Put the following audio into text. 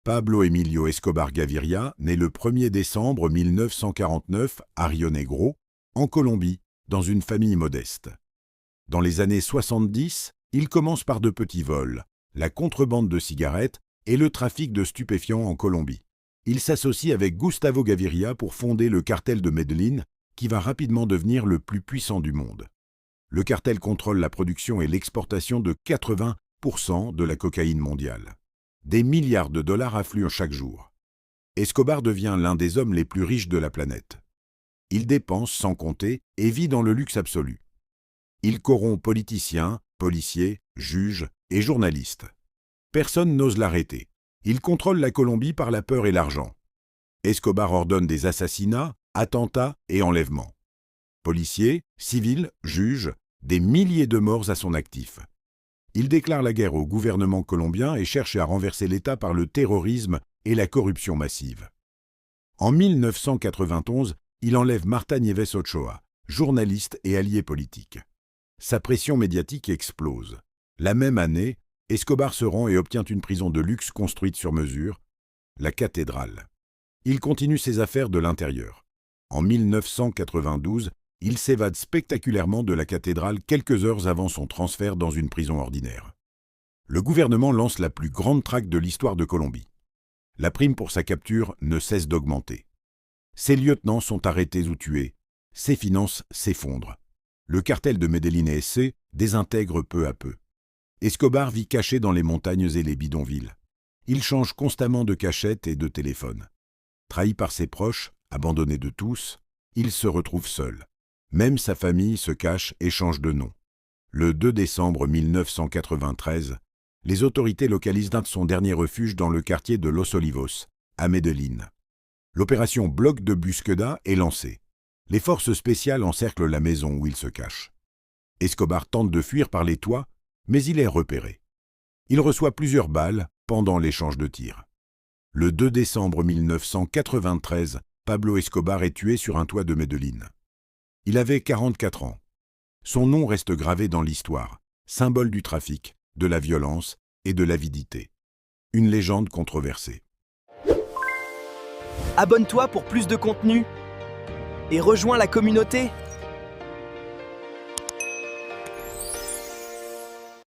Pablo Emilio Escobar Gaviria naît le 1er décembre 1949 à Rio Negro, en Colombie, dans une famille modeste. Dans les années 70, il commence par de petits vols, la contrebande de cigarettes et le trafic de stupéfiants en Colombie. Il s'associe avec Gustavo Gaviria pour fonder le cartel de Medellín, qui va rapidement devenir le plus puissant du monde. Le cartel contrôle la production et l'exportation de 80% de la cocaïne mondiale. Des milliards de dollars affluent chaque jour. Escobar devient l'un des hommes les plus riches de la planète. Il dépense sans compter et vit dans le luxe absolu. Il corrompt politiciens, policiers, juges et journalistes. Personne n'ose l'arrêter. Il contrôle la Colombie par la peur et l'argent. Escobar ordonne des assassinats, attentats et enlèvements. Policiers, civils, juges, des milliers de morts à son actif. Il déclare la guerre au gouvernement colombien et cherche à renverser l'État par le terrorisme et la corruption massive. En 1991, il enlève Marta Nieves Ochoa, journaliste et allié politique. Sa pression médiatique explose. La même année, Escobar se rend et obtient une prison de luxe construite sur mesure, la cathédrale. Il continue ses affaires de l'intérieur. En 1992, il s'évade spectaculairement de la cathédrale quelques heures avant son transfert dans une prison ordinaire. Le gouvernement lance la plus grande traque de l'histoire de Colombie. La prime pour sa capture ne cesse d'augmenter. Ses lieutenants sont arrêtés ou tués. Ses finances s'effondrent. Le cartel de Medellín S.C. désintègre peu à peu. Escobar vit caché dans les montagnes et les bidonvilles. Il change constamment de cachette et de téléphone. Trahi par ses proches, abandonné de tous, il se retrouve seul. Même sa famille se cache et change de nom. Le 2 décembre 1993, les autorités localisent son dernier refuge dans le quartier de Los Olivos, à Medellín. L'opération Bloc de Busqueda est lancée. Les forces spéciales encerclent la maison où il se cache. Escobar tente de fuir par les toits, mais il est repéré. Il reçoit plusieurs balles pendant l'échange de tirs. Le 2 décembre 1993, Pablo Escobar est tué sur un toit de Medellín. Il avait 44 ans. Son nom reste gravé dans l'histoire, symbole du trafic, de la violence et de l'avidité. Une légende controversée. Abonne-toi pour plus de contenu et rejoins la communauté.